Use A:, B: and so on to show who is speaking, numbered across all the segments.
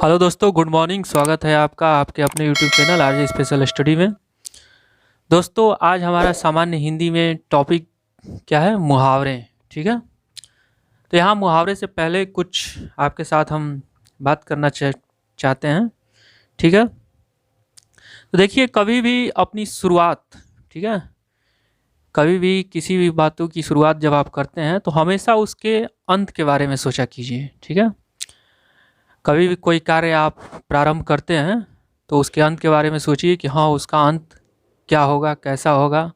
A: Hello दोस्तों, good morning. स्वागत है आपका आपके अपने YouTube channel RJ special study में। दोस्तों, आज हमारा सामान्य हिंदी में टॉपिक क्या है? मुहावरे। ठीक है। तो यहाँ मुहावरे से पहले कुछ आपके साथ हम बात करना चाहते हैं। ठीक है। तो देखिए, कभी भी अपनी शुरुआत, ठीक है, कभी भी किसी भी बातों की शुरुआत जब आप करते हैं तो हमेशा उसके अंत के बारे में सोचा कीजिए। ठीक है। कभी भी कोई कार्य आप प्रारंभ करते हैं तो उसके अंत के बारे में सोचिए कि हाँ, उसका अंत क्या होगा, कैसा होगा,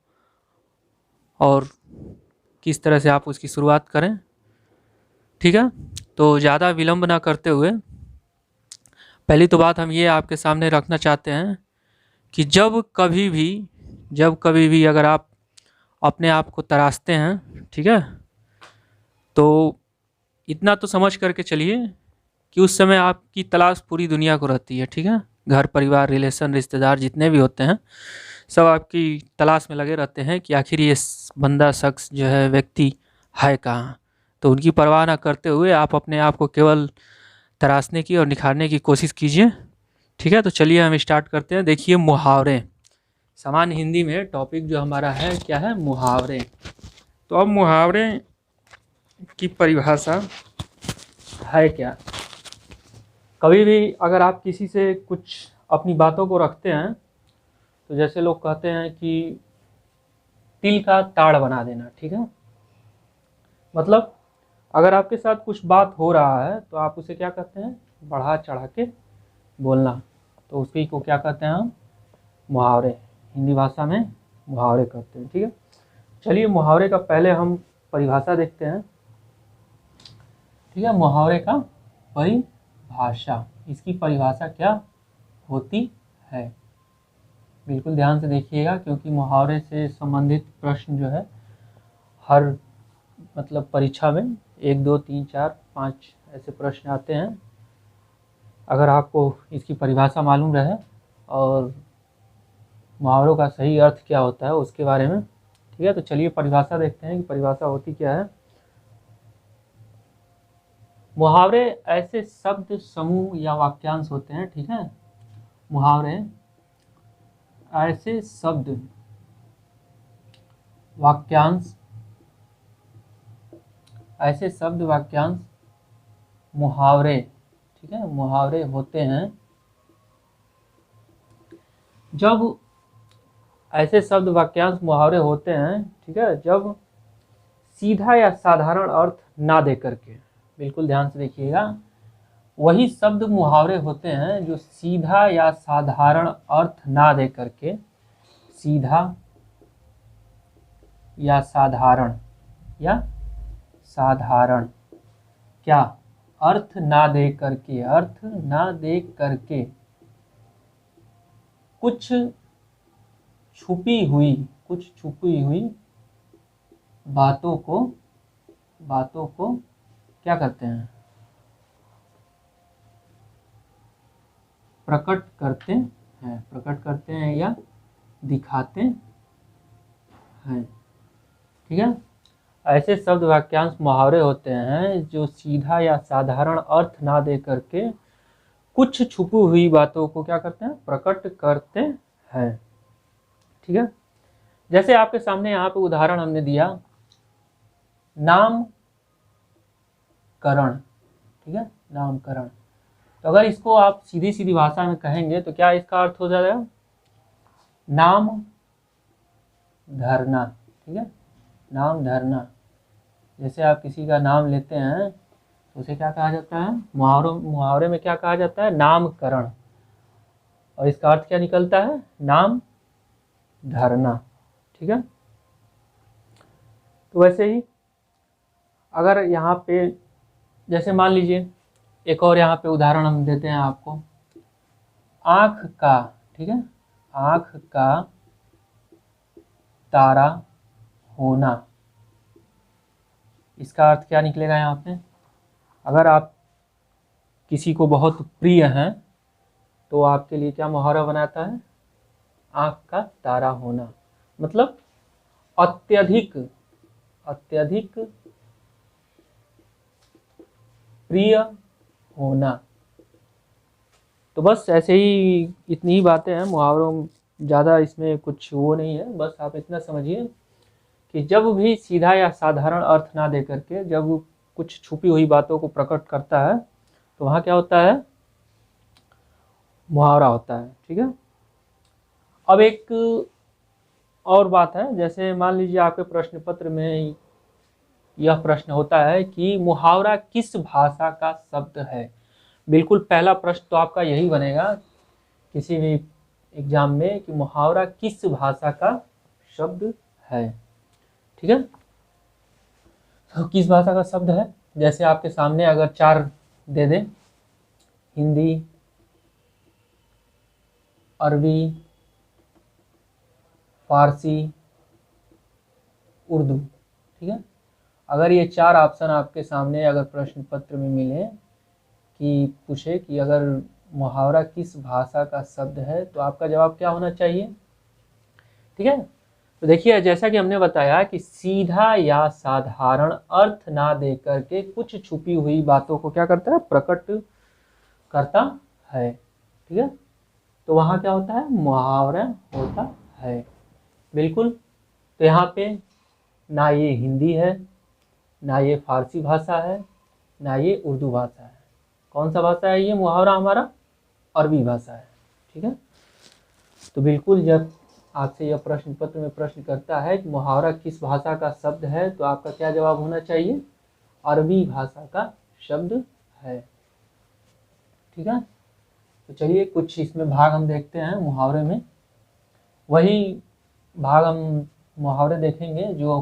A: और किस तरह से आप उसकी शुरुआत करें। ठीक है। तो ज़्यादा विलंब ना करते हुए पहली तो बात हम ये आपके सामने रखना चाहते हैं कि जब कभी भी अगर आप अपने आप को तराशते हैं, ठीक है, तो इतना तो समझ करके चलिए कि उस समय आपकी तलाश पूरी दुनिया को रहती है। ठीक है। घर परिवार रिलेशन रिश्तेदार जितने भी होते हैं सब आपकी तलाश में लगे रहते हैं कि आखिर ये बंदा शख्स जो है, व्यक्ति है कहाँ। तो उनकी परवाह ना करते हुए आप अपने आप को केवल तराशने की और निखारने की कोशिश कीजिए। ठीक है। तो चलिए हम स्टार्ट करते हैं। देखिए, मुहावरे। सामान्य हिंदी में टॉपिक जो हमारा है क्या है? मुहावरे। तो अब मुहावरे की परिभाषा है क्या? कभी भी अगर आप किसी से कुछ अपनी बातों को रखते हैं तो जैसे लोग कहते हैं कि तिल का ताड़ बना देना। ठीक है। मतलब अगर आपके साथ कुछ बात हो रहा है तो आप उसे क्या कहते हैं? बढ़ा चढ़ा के बोलना। तो उसी को क्या कहते हैं हम? मुहावरे। हिंदी भाषा में मुहावरे कहते हैं। ठीक है। चलिए, मुहावरे का पहले हम परिभाषा देखते हैं। ठीक है। मुहावरे का परिभाषा, इसकी परिभाषा क्या होती है? बिल्कुल ध्यान से देखिएगा, क्योंकि मुहावरे से संबंधित प्रश्न जो है हर मतलब परीक्षा में 1 2 3 4 5 ऐसे प्रश्न आते हैं। अगर आपको इसकी परिभाषा मालूम रहे और मुहावरों का सही अर्थ क्या होता है उसके बारे में। ठीक है। तो चलिए परिभाषा देखते हैं कि परिभाषा होती क्या है। मुहावरे ऐसे शब्द समूह या वाक्यांश होते हैं। ठीक है। मुहावरे ऐसे शब्द वाक्यांश मुहावरे, ठीक है, मुहावरे होते हैं जब ऐसे शब्द वाक्यांश मुहावरे होते हैं, ठीक है, जब सीधा या साधारण अर्थ ना दे करके, बिल्कुल ध्यान से देखिएगा, वही शब्द मुहावरे होते हैं जो सीधा या साधारण अर्थ ना दे करके, सीधा या साधारण क्या अर्थ ना दे करके कुछ छुपी हुई बातों को क्या करते हैं? प्रकट करते हैं या दिखाते हैं। ठीक है। ऐसे शब्द वाक्यांश मुहावरे होते हैं जो सीधा या साधारण अर्थ ना दे करके कुछ छुपी हुई बातों को क्या करते हैं? प्रकट करते हैं। ठीक है। जैसे आपके सामने यहाँ पे उदाहरण हमने दिया, नामकरण। ठीक है। नामकरण। तो अगर इसको आप सीधी सीधी भाषा में कहेंगे तो क्या इसका अर्थ हो जाएगा? नाम धरना। ठीक है। नाम धरना। जैसे आप किसी का नाम लेते हैं तो उसे क्या कहा जाता है? मुहावरे में क्या कहा जाता है? नामकरण। और इसका अर्थ क्या निकलता है? नाम धरना। ठीक है। तो वैसे ही अगर यहाँ पे जैसे मान लीजिए एक और यहाँ पे उदाहरण हम देते हैं आपको, आँख का। ठीक है। आँख का तारा होना। इसका अर्थ क्या निकलेगा यहाँ पे? अगर आप किसी को बहुत प्रिय हैं तो आपके लिए क्या मुहावरा बनाता है? आँख का तारा होना। मतलब अत्यधिक प्रिय होना। तो बस ऐसे ही इतनी ही बातें हैं मुहावरों, ज़्यादा इसमें कुछ वो नहीं है। बस आप इतना समझिए कि जब भी सीधा या साधारण अर्थ ना दे करके जब कुछ छुपी हुई बातों को प्रकट करता है तो वहाँ क्या होता है, मुहावरा होता है। ठीक है। अब एक और बात है, जैसे मान लीजिए आपके प्रश्न पत्र में यह प्रश्न होता है कि मुहावरा किस भाषा का शब्द है। बिल्कुल पहला प्रश्न तो आपका यही बनेगा किसी भी एग्जाम में कि मुहावरा किस भाषा का शब्द है। ठीक है। तो किस भाषा का शब्द है, जैसे आपके सामने अगर चार दे दें, हिंदी, अरबी, फारसी, उर्दू। ठीक है। अगर ये चार ऑप्शन आपके सामने अगर प्रश्न पत्र में मिले कि पूछे कि अगर मुहावरा किस भाषा का शब्द है तो आपका जवाब क्या होना चाहिए। ठीक है। तो देखिए जैसा कि हमने बताया कि सीधा या साधारण अर्थ ना दे करके कुछ छुपी हुई बातों को क्या करता है, प्रकट करता है। ठीक है। तो वहाँ क्या होता है, मुहावरा होता है। बिल्कुल। तो यहाँ पे ना ये हिंदी है, ना ये फारसी भाषा है, ना ये उर्दू भाषा है। कौन सा भाषा है ये मुहावरा हमारा, अरबी भाषा है। ठीक है। तो बिल्कुल जब आपसे यह प्रश्न पत्र में प्रश्न करता है कि मुहावरा किस भाषा का शब्द है तो आपका क्या जवाब होना चाहिए, अरबी भाषा का शब्द है। ठीक है। तो चलिए कुछ इसमें भाग हम देखते हैं मुहावरे में, वही भाग हम मुहावरे देखेंगे जो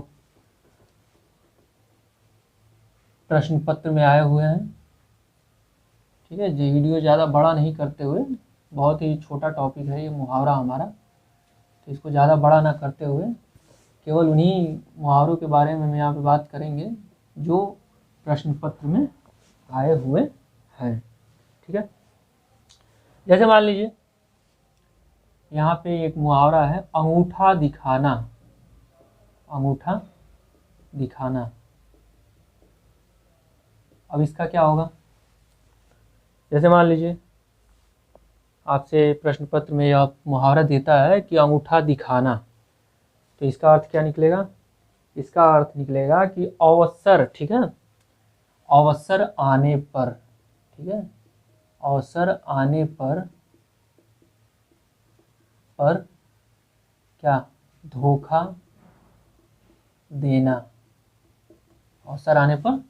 A: प्रश्न पत्र में आए हुए हैं। ठीक है। ये वीडियो ज़्यादा बड़ा नहीं करते हुए, बहुत ही छोटा टॉपिक है ये मुहावरा हमारा, तो इसको ज़्यादा बड़ा ना करते हुए केवल उन्हीं मुहावरों के बारे में हम यहाँ पे बात करेंगे जो प्रश्न पत्र में आए हुए हैं। ठीक है। जैसे मान लीजिए यहाँ पे एक मुहावरा है, अंगूठा दिखाना। अंगूठा दिखाना। अब इसका क्या होगा, जैसे मान लीजिए आपसे प्रश्न पत्र में यह मुहावरा देता है कि अंगूठा दिखाना, तो इसका अर्थ क्या निकलेगा, इसका अर्थ निकलेगा कि अवसर। ठीक है। अवसर आने पर, ठीक है, अवसर आने पर क्या, धोखा देना। अवसर आने पर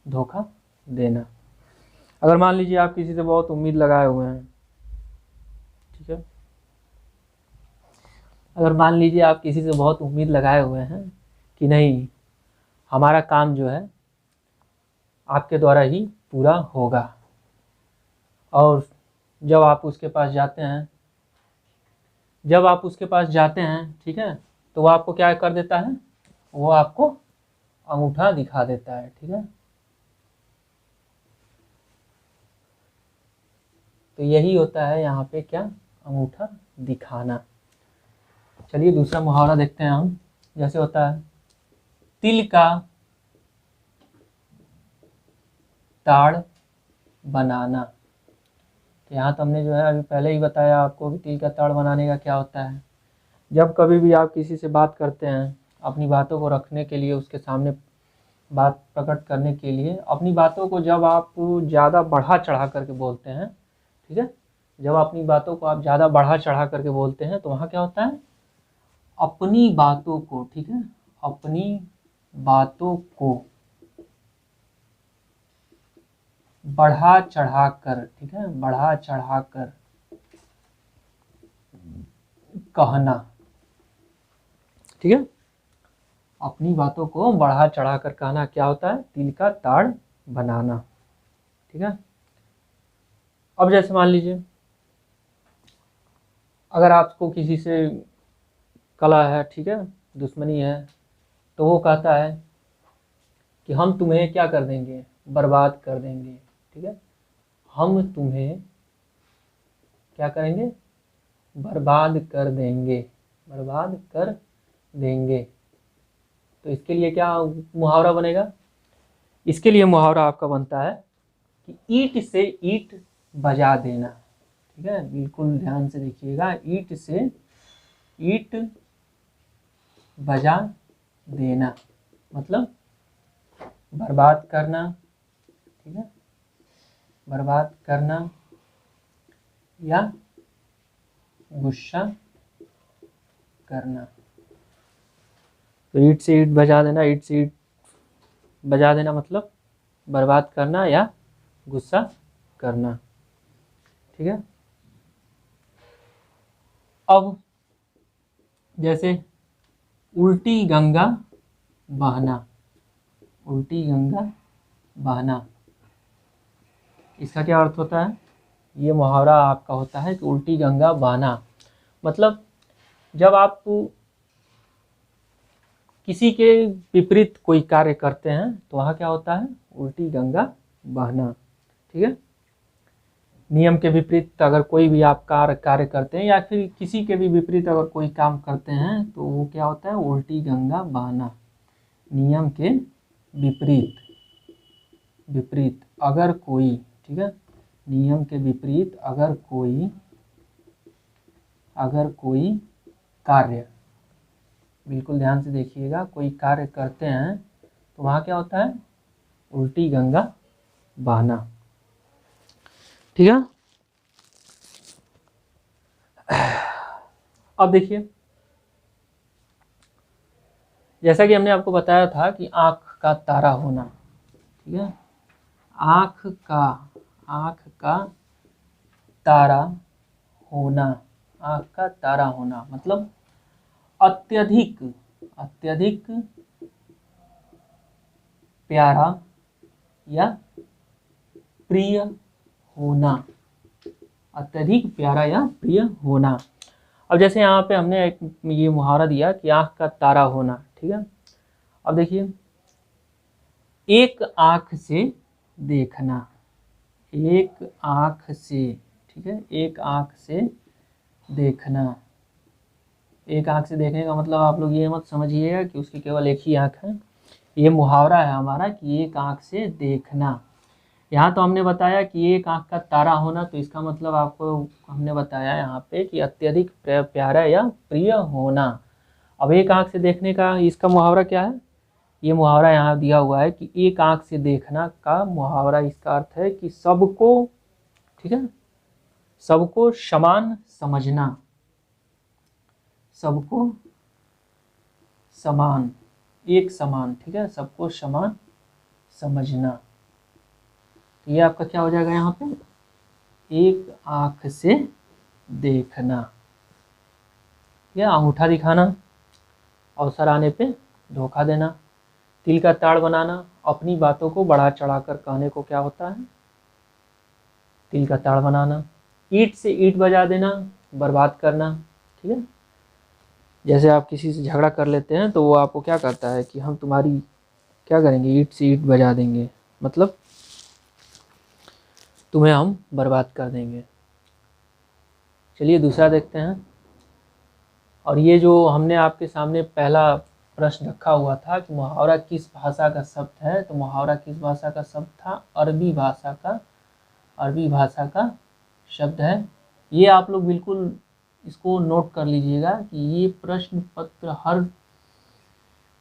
A: धोखा देना। अगर मान लीजिए आप किसी से बहुत उम्मीद लगाए हुए हैं, ठीक है, अगर मान लीजिए आप किसी से बहुत उम्मीद लगाए हुए हैं कि नहीं हमारा काम जो है आपके द्वारा ही पूरा होगा, और जब आप उसके पास जाते हैं, ठीक है, तो वो आपको क्या कर देता है, वो आपको अंगूठा दिखा देता है। ठीक है। तो यही होता है यहाँ पे क्या, अंगूठा दिखाना। चलिए दूसरा मुहावरा देखते हैं हम। जैसे होता है, तिल का ताड़ बनाना। तो यहाँ तो हमने जो है अभी पहले ही बताया आपको कि तिल का ताड़ बनाने का क्या होता है। जब कभी भी आप किसी से बात करते हैं, अपनी बातों को रखने के लिए, उसके सामने बात प्रकट करने के लिए, अपनी बातों को जब आप ज़्यादा बढ़ा चढ़ा करके बोलते हैं, ठीक है, जब अपनी बातों को आप ज़्यादा बढ़ा चढ़ा करके बोलते हैं तो वहाँ क्या होता है, अपनी बातों को, ठीक है, अपनी बातों को बढ़ा चढ़ा कर, ठीक है, बढ़ा चढ़ा कर कहना। ठीक है। अपनी बातों को बढ़ा चढ़ा कर कहना क्या होता है, तिल का ताड़ बनाना। ठीक है। अब जैसे मान लीजिए अगर आपको किसी से कला है, ठीक है, दुश्मनी है, तो वो कहता है कि हम तुम्हें क्या कर देंगे, बर्बाद कर देंगे। ठीक है। हम तुम्हें क्या करेंगे, बर्बाद कर देंगे, बर्बाद कर देंगे। तो इसके लिए क्या मुहावरा बनेगा, इसके लिए मुहावरा आपका बनता है कि ईंट से ईंट बजा देना। ठीक है, बिल्कुल ध्यान से देखिएगा। ईंट से ईंट बजा देना मतलब बर्बाद करना, ठीक है, बर्बाद करना या गुस्सा करना। तो ईंट से ईंट बजा देना, ईंट से ईंट बजा देना मतलब बर्बाद करना या गुस्सा करना, ठीक है। अब जैसे उल्टी गंगा बहना, उल्टी गंगा बहना, इसका क्या अर्थ होता है? ये मुहावरा आपका होता है कि उल्टी गंगा बहना मतलब जब आप किसी के विपरीत कोई कार्य करते हैं तो वहाँ क्या होता है? उल्टी गंगा बहना, ठीक है। नियम के विपरीत अगर कोई भी आप कार्य करते हैं या फिर किसी के भी विपरीत अगर कोई काम करते हैं तो वो क्या होता है? उल्टी गंगा बहना। नियम के विपरीत, विपरीत अगर कोई, ठीक है, नियम के विपरीत अगर कोई कार्य, बिल्कुल ध्यान से देखिएगा, कोई कार्य करते हैं तो वहाँ क्या होता है? उल्टी गंगा बहना, ठीक है। अब देखिए, जैसा कि हमने आपको बताया था कि आँख का तारा होना, ठीक है, आँख का तारा होना, आँख का तारा होना मतलब अत्यधिक प्यारा या प्रिय होना, अत्यधिक प्यारा या प्रिय होना। अब जैसे यहाँ पे हमने एक ये मुहावरा दिया कि आँख का तारा होना, ठीक है। अब देखिए, एक आँख से देखना, एक आँख से, ठीक है, एक आँख से देखना। एक आँख से देखने का मतलब आप लोग ये मत समझिएगा कि उसकी केवल एक ही आँख है। ये मुहावरा है हमारा कि एक आँख से देखना। यहाँ तो हमने बताया कि एक आँख का तारा होना, तो इसका मतलब आपको हमने बताया यहाँ पे कि अत्यधिक प्यारा या प्रिय होना। अब एक आँख से देखने का इसका मुहावरा क्या है? ये मुहावरा यहाँ दिया हुआ है कि एक आँख से देखना का मुहावरा, इसका अर्थ है कि सबको, ठीक है, सबको समान समझना, सबको समान, एक समान, ठीक है, सबको समान समझना। ये आपका क्या हो जाएगा यहाँ पे? एक आँख से देखना या अंगूठा दिखाना, अवसर आने पे धोखा देना, तिल का ताड़ बनाना, अपनी बातों को बढ़ा चढ़ाकर कहने को क्या होता है? तिल का ताड़ बनाना। ईंट से ईंट बजा देना, बर्बाद करना, ठीक है। जैसे आप किसी से झगड़ा कर लेते हैं तो वो आपको क्या कहता है कि हम तुम्हारी क्या करेंगे? ईंट से ईंट बजा देंगे, मतलब तुम्हें हम बर्बाद कर देंगे। चलिए दूसरा देखते हैं। और ये जो हमने आपके सामने पहला प्रश्न रखा हुआ था कि मुहावरा किस भाषा का शब्द है, तो मुहावरा किस भाषा का शब्द था? अरबी भाषा का, अरबी भाषा का शब्द है। ये आप लोग बिल्कुल इसको नोट कर लीजिएगा कि ये प्रश्न पत्र हर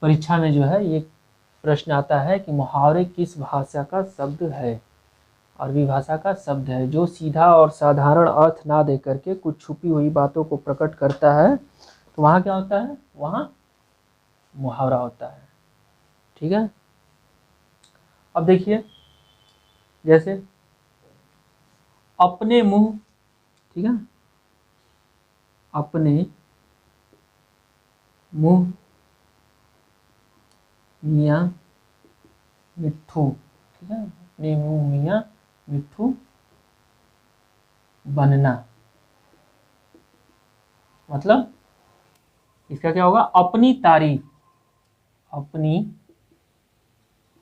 A: परीक्षा में जो है ये प्रश्न आता है कि मुहावरे किस भाषा का शब्द है। अरबी भाषा का शब्द है जो सीधा और साधारण अर्थ ना दे करके कुछ छुपी हुई बातों को प्रकट करता है, तो वहाँ क्या होता है? वहाँ मुहावरा होता है, ठीक है। अब देखिए, जैसे अपने मुंह, ठीक है, अपने मुंह मियाँ मिट्ठू, ठीक है, अपने मुंह मियाँ मिट्ठू बनना मतलब इसका क्या होगा? अपनी तारीफ, अपनी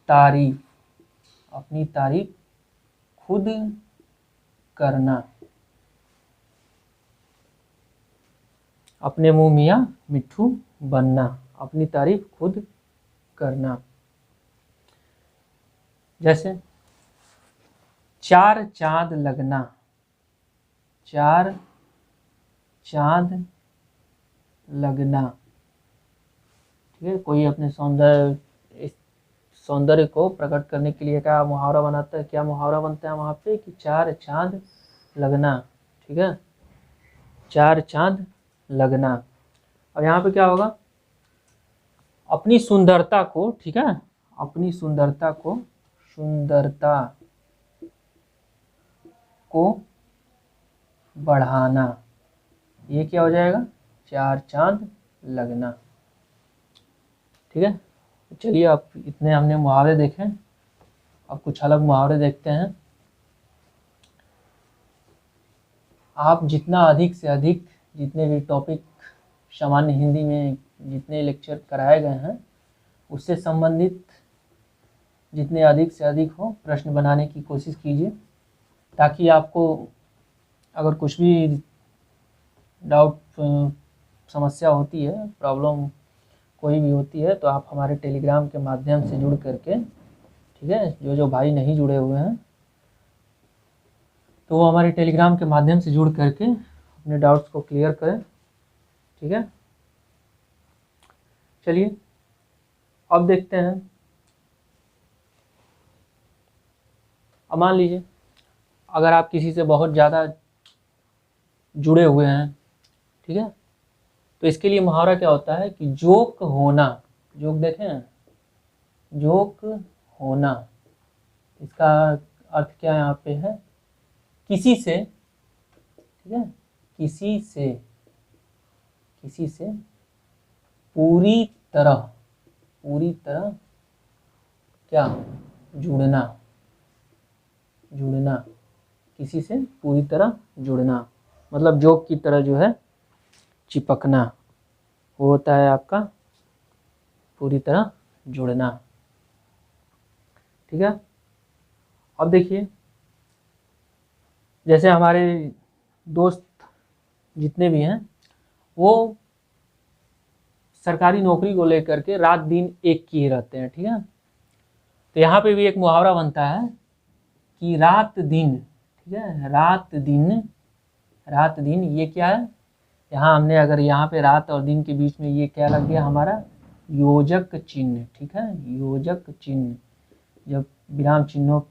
A: तारीफ, अपनी तारीफ खुद करना, अपने मुंह मियाँ मिट्ठू बनना, अपनी तारीफ खुद करना। जैसे चार चांद लगना, चार चांद लगना। ठीक है, कोई अपने सौंदर्य को प्रकट करने के लिए क्या मुहावरा बनाता है, क्या मुहावरा बनता है वहाँ पे कि चार चांद लगना। ठीक है, चार चांद लगना। अब यहाँ पे क्या होगा, अपनी सुंदरता को, ठीक है, अपनी सुंदरता को बढ़ाना, ये क्या हो जाएगा, चार चांद लगना। ठीक है, चलिए अब इतने हमने मुहावरे देखे, अब कुछ अलग मुहावरे देखते हैं। आप जितना अधिक से अधिक, जितने भी टॉपिक सामान्य हिंदी में जितने लेक्चर कराए गए हैं उससे संबंधित जितने अधिक से अधिक हो प्रश्न बनाने की कोशिश कीजिए, ताकि आपको अगर कुछ भी डाउट समस्या होती है, प्रॉब्लम कोई भी होती है, तो आप हमारे टेलीग्राम के माध्यम से जुड़ करके, ठीक है, जो भाई नहीं जुड़े हुए हैं तो वो हमारे टेलीग्राम के माध्यम से जुड़ करके अपने डाउट्स को क्लियर करें। ठीक है, चलिए अब देखते हैं। अब मान लीजिए अगर आप किसी से बहुत ज़्यादा जुड़े हुए हैं, ठीक है, तो इसके लिए मुहावरा क्या होता है कि जोक होना। जोक देखें, जोक होना, इसका अर्थ क्या यहाँ पे है, किसी से, ठीक है, किसी से पूरी तरह क्या, जुड़ना, किसी से पूरी तरह जुड़ना, मतलब जोक की तरह जो है चिपकना, वो होता है आपका पूरी तरह जुड़ना। ठीक है, अब देखिए जैसे हमारे दोस्त जितने भी हैं वो सरकारी नौकरी को लेकर के रात दिन एक किए रहते हैं। ठीक है, तो यहाँ पे भी एक मुहावरा बनता है कि रात दिन, ठीक है, रात दिन ये क्या है, यहाँ हमने अगर यहाँ पे रात और दिन के बीच में ये क्या लग गया हमारा, योजक चिन्ह। ठीक है, योजक चिन्ह। जब विराम चिन्ह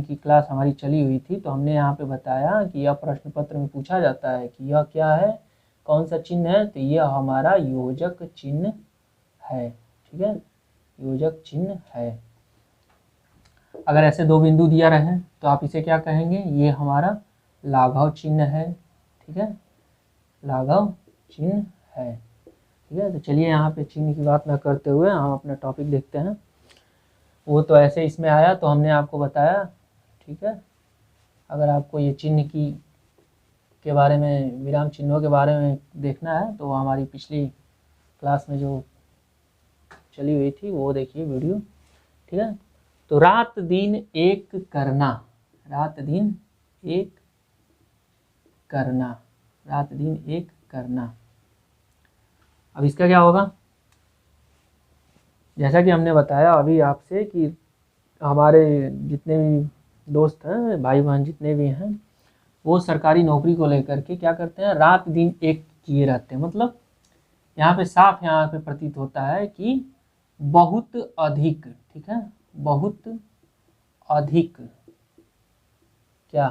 A: की क्लास हमारी चली हुई थी तो हमने यहाँ पे बताया कि यह प्रश्न पत्र में पूछा जाता है कि यह क्या है, कौन सा चिन्ह है, तो यह हमारा योजक चिन्ह है। ठीक है, योजक चिन्ह है। अगर ऐसे दो बिंदु दिया रहे तो आप इसे क्या कहेंगे, ये हमारा लाघव चिन्ह है। ठीक है, लाघव चिन्ह है। ठीक है, तो चलिए यहाँ पे चिन्ह की बात न करते हुए हम अपना टॉपिक देखते हैं। वो तो ऐसे इसमें आया तो हमने आपको बताया। ठीक है, अगर आपको ये चिन्ह के बारे में, विराम चिन्हों के बारे में देखना है तो हमारी पिछली क्लास में जो चली हुई थी वो देखिए वीडियो। ठीक है, तो रात दिन एक करना, रात दिन एक करना। अब इसका क्या होगा, जैसा कि हमने बताया अभी आपसे कि हमारे जितने भी दोस्त हैं, भाई बहन जितने भी हैं, वो सरकारी नौकरी को लेकर के क्या करते हैं, रात दिन एक किए रहते हैं। मतलब यहाँ पे साफ यहाँ पे प्रतीत होता है कि बहुत अधिक, ठीक है, बहुत अधिक क्या,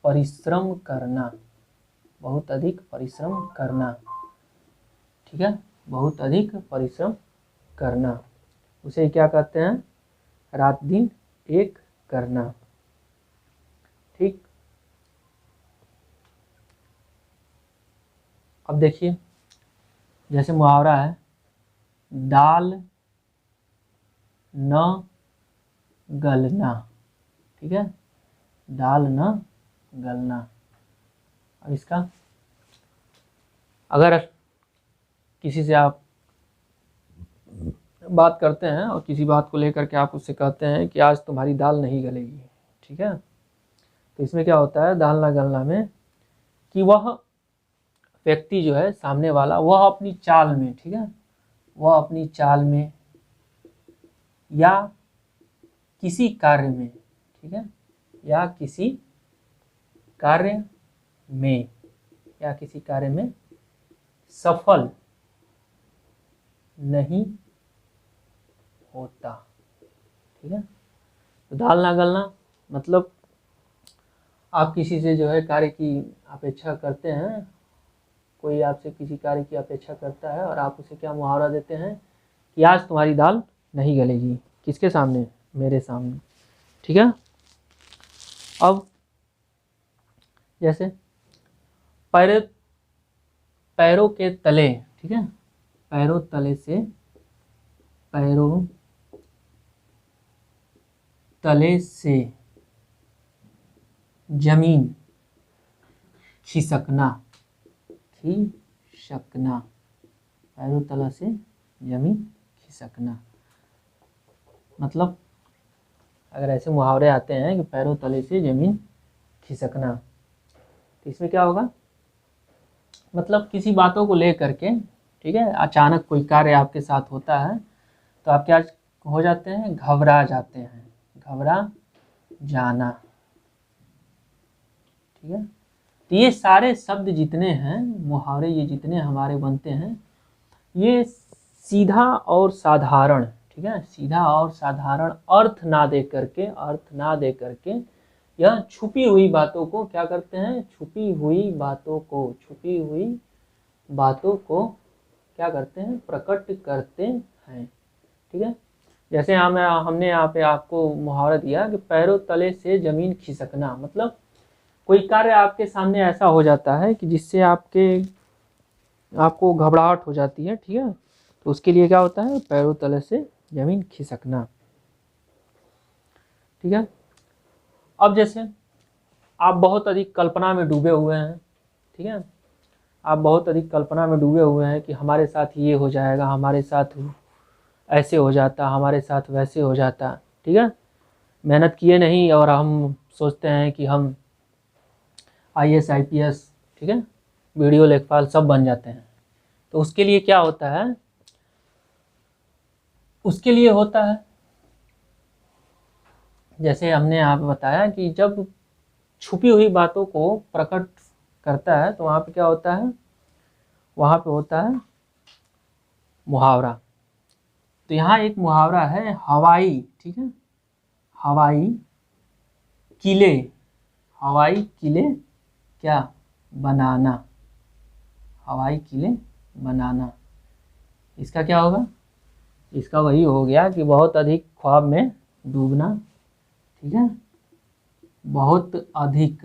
A: परिश्रम करना, बहुत अधिक परिश्रम करना। ठीक है, बहुत अधिक परिश्रम करना, उसे क्या कहते हैं, रात दिन एक करना। ठीक, अब देखिए जैसे मुहावरा है, दाल न गलना। ठीक है, दाल न गलना। अब इसका अगर किसी से आप बात करते हैं और किसी बात को लेकर के आप उससे कहते हैं कि आज तुम्हारी दाल नहीं गलेगी, ठीक है, तो इसमें क्या होता है, दाल ना गलना में कि वह व्यक्ति जो है सामने वाला, वह अपनी चाल में, ठीक है, वह अपनी चाल में या किसी कार्य में, ठीक है, या किसी कार्य में या किसी कार्य में सफल नहीं होता। ठीक है, तो दाल ना गलना मतलब आप किसी से जो है कार्य की अपेक्षा करते हैं, कोई आपसे किसी कार्य की अपेक्षा करता है और आप उसे क्या मुहावरा देते हैं कि आज तुम्हारी दाल नहीं गलेगी। किसके सामने? मेरे सामने। ठीक है, अब जैसे पैर पैरों के तले, ठीक है, पैरों तले से, पैरों तले से जमीन खिसकना, खिसकना, पैरों तले से जमीन खिसकना मतलब अगर ऐसे मुहावरे आते हैं कि पैरों तले से जमीन खिसकना, तो इसमें क्या होगा, मतलब किसी बातों को ले करके, ठीक है, अचानक कोई कार्य आपके साथ होता है तो आप क्या हो जाते हैं, घबरा जाते हैं, घबरा जाना। ठीक है, तो ये सारे शब्द जितने हैं मुहावरे, ये जितने हमारे बनते हैं, ये सीधा और साधारण, ठीक है, सीधा और साधारण अर्थ ना दे करके, अर्थ ना दे करके यह छुपी हुई बातों को क्या करते हैं, छुपी हुई बातों को, छुपी हुई बातों को क्या करते हैं, प्रकट करते हैं। ठीक है, जैसे हमने यहाँ पे आपको मुहावरा दिया कि पैरों तले से जमीन खिसकना, मतलब कोई कार्य आपके सामने ऐसा हो जाता है कि जिससे आपको घबराहट हो जाती है। ठीक है, तो उसके लिए क्या होता है, पैरों तले से जमीन खिसकना। ठीक है, अब जैसे आप बहुत अधिक कल्पना में डूबे हुए हैं, ठीक है, आप बहुत अधिक कल्पना में डूबे हुए हैं कि हमारे साथ ये हो जाएगा, हमारे साथ ऐसे हो जाता, हमारे साथ वैसे हो जाता। ठीक है, मेहनत किए नहीं और हम सोचते हैं कि हम IAS IPS, ठीक है, वीडियो लेखपाल सब बन जाते हैं। तो उसके लिए क्या होता है, उसके लिए होता है जैसे हमने आप बताया कि जब छुपी हुई बातों को प्रकट करता है तो वहाँ पे क्या होता है, वहाँ पे होता है मुहावरा। तो यहाँ एक मुहावरा है हवाई, ठीक है, हवाई किले, हवाई किले क्या बनाना, हवाई किले बनाना। इसका क्या होगा, इसका वही हो गया कि बहुत अधिक ख्वाब में डूबना। ठीक है, बहुत अधिक,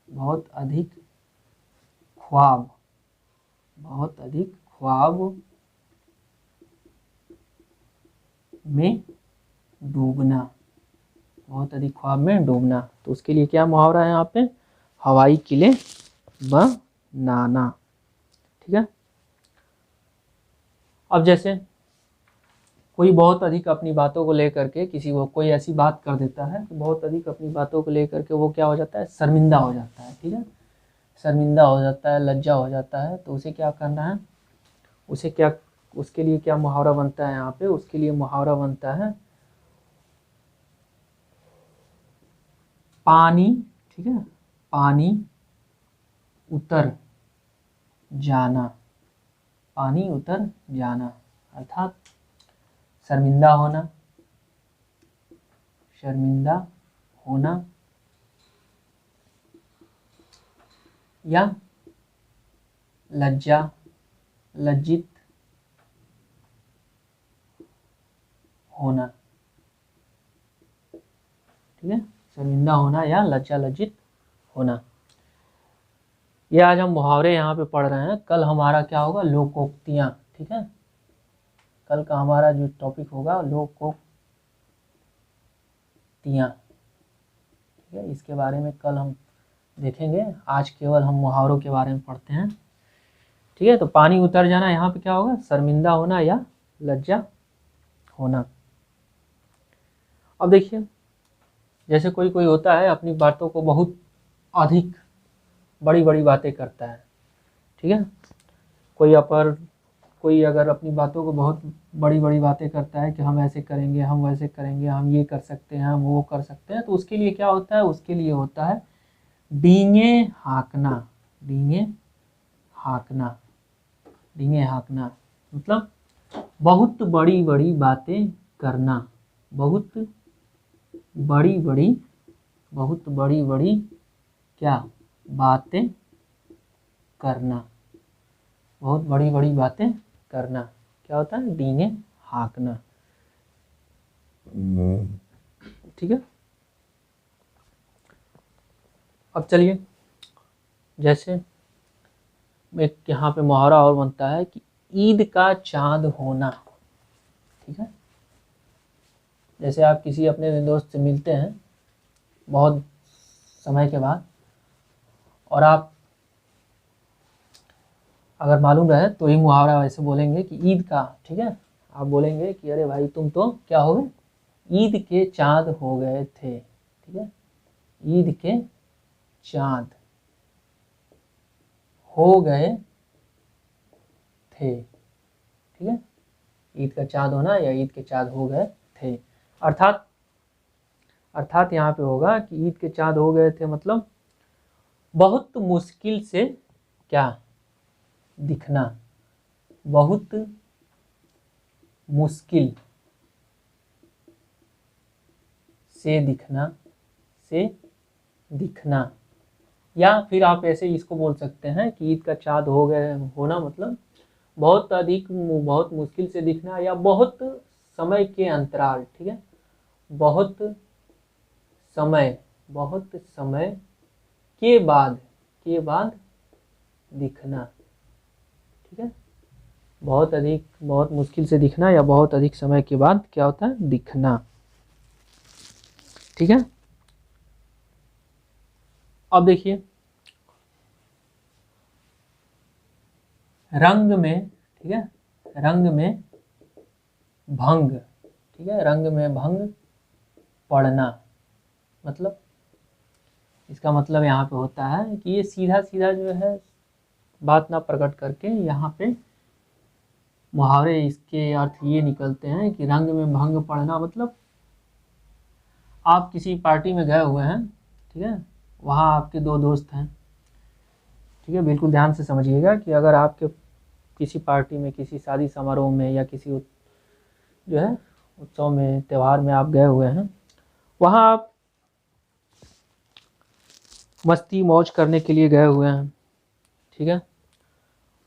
A: बहुत अधिक ख्वाब, बहुत अधिक ख्वाब में डूबना, बहुत अधिक ख्वाब में डूबना। तो उसके लिए क्या मुहावरा है यहाँ पे, हवाई किले बनाना। ठीक है, अब जैसे कोई बहुत अधिक अपनी बातों को लेकर के किसी को कोई ऐसी बात कर देता है तो बहुत अधिक अपनी बातों को लेकर के वो क्या हो जाता है, शर्मिंदा हो जाता है। ठीक है, शर्मिंदा हो जाता है, लज्जा हो जाता है। तो उसे क्या करना है, उसे क्या, उसके लिए क्या मुहावरा बनता है यहाँ पे, उसके लिए मुहावरा बनता है पानी, ठीक है, पानी उतर जाना, पानी उतर जाना अर्थात शर्मिंदा होना, शर्मिंदा होना या लज्जा, लज्जित होना। ठीक है, शर्मिंदा होना या लज्जा लज्जित होना। ये आज हम मुहावरे यहाँ पे पढ़ रहे हैं। कल हमारा क्या होगा, लोकोक्तियाँ। ठीक है, कल का हमारा जो टॉपिक होगा लोकोक्तियाँ। ठीक है, इसके बारे में कल हम देखेंगे। आज केवल हम मुहावरों के बारे में पढ़ते हैं। ठीक है, तो पानी उतर जाना यहाँ पे क्या होगा, शर्मिंदा होना या लज्जा होना। अब देखिए, जैसे कोई कोई होता है अपनी बातों को बहुत अधिक बड़ी बड़ी बातें करता है। ठीक है, कोई अगर अपनी बातों को बहुत बड़ी बड़ी बातें करता है कि हम ऐसे करेंगे, हम वैसे करेंगे, हम ये कर सकते हैं, हम वो कर सकते हैं, तो उसके लिए क्या होता है, उसके लिए होता है डींगे हाँकना, डींगे हाँकना, डींगे हाँकना मतलब बहुत बड़ी बड़ी बातें करना, बहुत बड़ी बड़ी, बहुत बड़ी बड़ी क्या बातें करना, बहुत बड़ी बड़ी बातें करना क्या होता है, डींगे हाँकना। ठीक है। अब चलिए, जैसे एक यहाँ पे मुहावरा और बनता है कि ईद का चाँद होना। ठीक है। जैसे आप किसी अपने दोस्त से मिलते हैं बहुत समय के बाद, और आप अगर मालूम रहे तो ये मुहावरा वैसे बोलेंगे कि ईद का, ठीक है, आप बोलेंगे कि अरे भाई तुम तो क्या हो गए, ईद के चाँद हो गए थे। ठीक है, ईद के चाँद हो गए थे। ठीक है, ईद का चाँद होना या ईद के चाँद हो गए थे, अर्थात यहाँ पे होगा कि ईद के चाँद हो गए थे मतलब बहुत मुश्किल से क्या दिखना, बहुत मुश्किल से दिखना, से दिखना। या फिर आप ऐसे इसको बोल सकते हैं कि ईद का चाँद हो गए होना मतलब बहुत अधिक, बहुत मुश्किल से दिखना या बहुत समय के अंतराल। ठीक है, बहुत समय, बहुत समय के बाद, के बाद दिखना। ठीक है, बहुत अधिक, बहुत मुश्किल से दिखना या बहुत अधिक समय के बाद क्या होता है, दिखना। ठीक है। अब देखिए, रंग में, ठीक है, रंग में भंग, ठीक है, रंग में भंग पड़ना मतलब, इसका मतलब यहाँ पे होता है कि ये सीधा सीधा जो है बात ना प्रकट करके यहाँ पे मुहावरे इसके अर्थ ये निकलते हैं कि रंग में भंग पड़ना मतलब आप किसी पार्टी में गए हुए हैं, ठीक है, वहाँ आपके दो दोस्त हैं। ठीक है, बिल्कुल ध्यान से समझिएगा कि अगर आपके किसी पार्टी में, किसी शादी समारोह में या किसी जो है उत्सव में, त्यौहार में आप गए हुए हैं, वहाँ आप मस्ती मौज करने के लिए गए हुए हैं। ठीक है,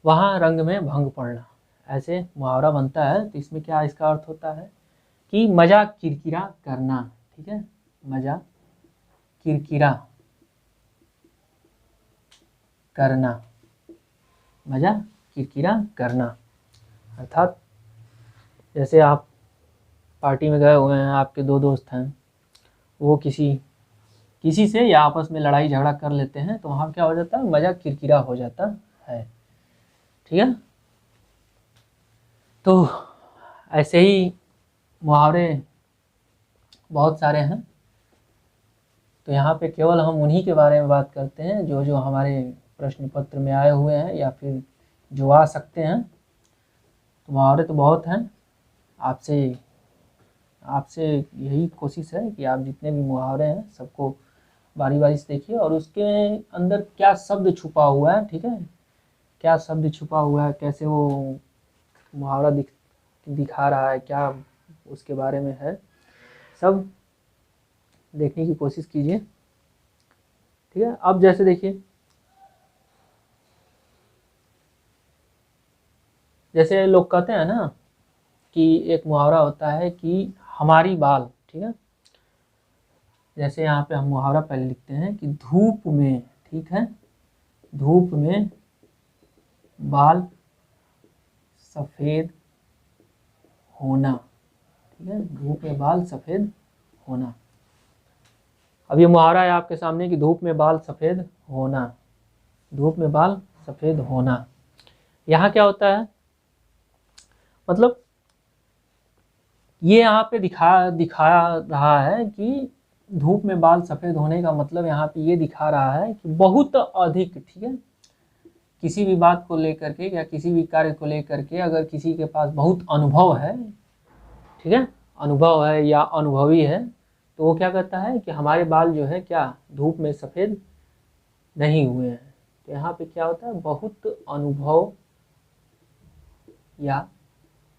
A: वहाँ रंग में भंग पड़ना, ऐसे मुहावरा बनता है। तो इसमें क्या इसका अर्थ होता है कि मज़ा किरकिरा करना। ठीक है, मज़ा किरकिरा करना, मज़ा किरकिरा करना, अर्थात जैसे आप पार्टी में गए हुए हैं, आपके दो दोस्त हैं, वो किसी से या आपस में लड़ाई झगड़ा कर लेते हैं, तो वहाँ क्या हो जाता है, मज़ा किरकिरा हो जाता है। ठीक है, तो ऐसे ही मुहावरे बहुत सारे हैं। तो यहाँ पे केवल हम उन्हीं के बारे में बात करते हैं जो जो हमारे प्रश्न पत्र में आए हुए हैं या फिर जो आ सकते हैं। तो मुहावरे तो बहुत हैं, आपसे यही कोशिश है कि आप जितने भी मुहावरे हैं सबको बारी बारी से देखिए और उसके अंदर क्या शब्द छुपा हुआ है। ठीक है, क्या शब्द छुपा हुआ है, कैसे वो मुहावरा दिखा रहा है, क्या उसके बारे में है, सब देखने की कोशिश कीजिए। ठीक है, अब जैसे देखिए, जैसे लोग कहते हैं ना कि एक मुहावरा होता है कि हमारी बाल। ठीक है, जैसे यहाँ पे हम मुहावरा पहले लिखते हैं कि धूप में, ठीक है, धूप में बाल सफ़ेद होना। ठीक है, धूप में बाल सफ़ेद होना। अब ये मुहावरा है आपके सामने कि धूप में बाल सफ़ेद होना, धूप में बाल सफ़ेद होना। यहाँ क्या होता है, मतलब ये यहाँ पे दिखा रहा है कि धूप में बाल सफ़ेद होने का मतलब यहाँ पे ये दिखा रहा है कि बहुत अधिक, ठीक है, किसी भी बात को लेकर के या किसी भी कार्य को लेकर के अगर किसी के पास बहुत अनुभव है, ठीक है, अनुभव है या अनुभवी है, तो वो क्या कहता है कि हमारे बाल जो है क्या धूप में सफ़ेद नहीं हुए हैं। तो यहाँ पे क्या होता है, बहुत अनुभव या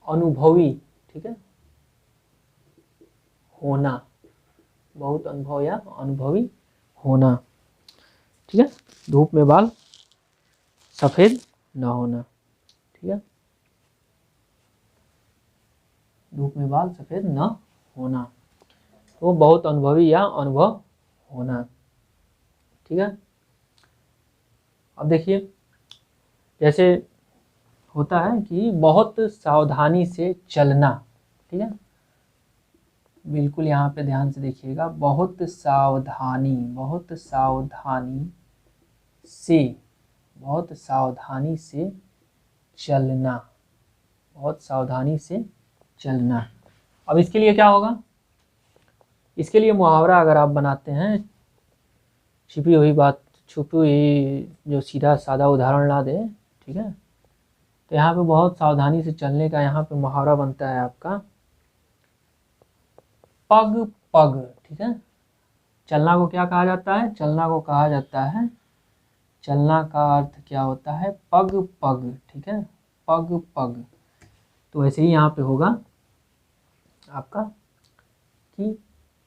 A: अनुभवी, ठीक है, होना, बहुत अनुभव या अनुभवी होना, ठीक है। धूप में बाल सफ़ेद न होना, ठीक है, धूप में बाल सफ़ेद न होना, तो बहुत अनुभवी या अनुभव होना, ठीक है। अब देखिए जैसे होता है कि बहुत सावधानी से चलना, ठीक है, बिल्कुल यहाँ पे ध्यान से देखिएगा, बहुत सावधानी, बहुत सावधानी से, बहुत सावधानी से चलना, बहुत सावधानी से चलना। अब इसके लिए क्या होगा, इसके लिए मुहावरा अगर आप बनाते हैं, छिपी हुई बात, छुपी हुई जो सीधा सादा उदाहरण ला दे, ठीक है, तो यहाँ पे बहुत सावधानी से चलने का यहाँ पे मुहावरा बनता है आपका पग पग, ठीक है। चलना को क्या कहा जाता है, चलना को कहा जाता है, चलना का अर्थ क्या होता है, पग पग, ठीक है, पग पग। तो ऐसे ही यहाँ पे होगा आपका कि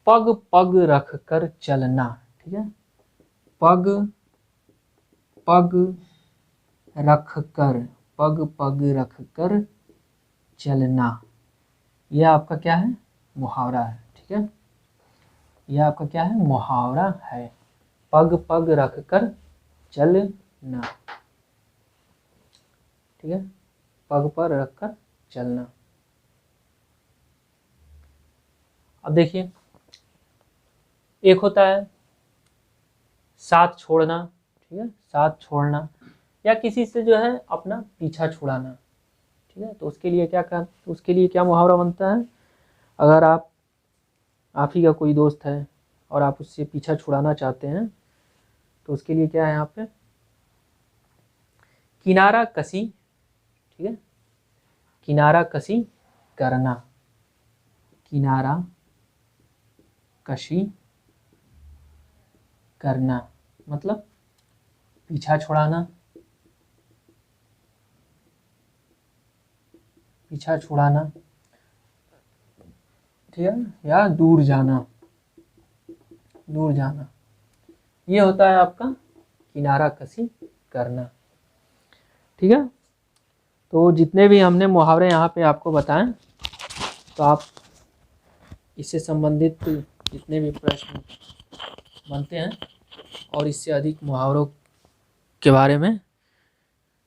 A: पग पग रख कर चलना, ठीक है, पग पग रख कर, पग पग रख कर चलना, यह आपका क्या है, मुहावरा है, ठीक है, यह आपका क्या है, मुहावरा है, पग पग रख कर चलना, ठीक है, पग पर रख कर चलना। अब देखिए एक होता है साथ छोड़ना, ठीक है, साथ छोड़ना या किसी से जो है अपना पीछा छुड़ाना, ठीक है, तो उसके लिए क्या मुहावरा बनता है, अगर आप ही का कोई दोस्त है और आप उससे पीछा छुड़ाना चाहते हैं, तो उसके लिए क्या है यहाँ पे, किनारा कसी, ठीक है, किनारा कसी करना, किनारा कशी करना, मतलब पीछा छुड़ाना, पीछा छुड़ाना, ठीक है, या दूर जाना, दूर जाना, ये होता है आपका किनारा कसी करना, ठीक है। तो जितने भी हमने मुहावरे यहाँ पे आपको बताएं, तो आप इससे संबंधित जितने भी प्रश्न बनते हैं और इससे अधिक मुहावरों के बारे में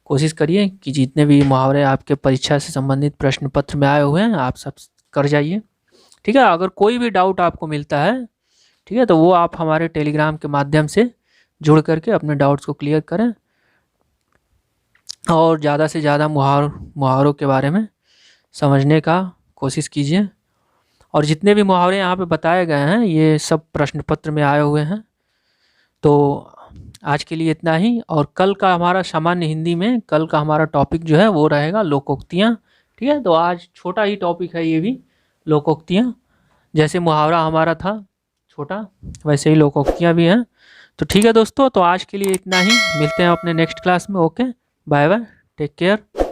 A: कोशिश करिए कि जितने भी मुहावरे आपके परीक्षा से संबंधित प्रश्न पत्र में आए हुए हैं आप सब कर जाइए, ठीक है। अगर कोई भी डाउट आपको मिलता है, ठीक है, तो वो आप हमारे टेलीग्राम के माध्यम से जुड़ करके अपने डाउट्स को क्लियर करें और ज़्यादा से ज़्यादा मुहावरों के बारे में समझने का कोशिश कीजिए। और जितने भी मुहावरे यहाँ पे बताए गए हैं ये सब प्रश्न पत्र में आए हुए हैं। तो आज के लिए इतना ही, और कल का हमारा सामान्य हिंदी में कल का हमारा टॉपिक जो है वो रहेगा लोकोक्तियाँ, ठीक है। तो आज छोटा ही टॉपिक है ये भी, लोकोक्तियाँ, जैसे मुहावरा हमारा था छोटा वैसे ही लोकोक्तियाँ भी हैं। तो ठीक है दोस्तों, तो आज के लिए इतना ही, मिलते हैं अपने नेक्स्ट क्लास में। Okay, bye bye, take care.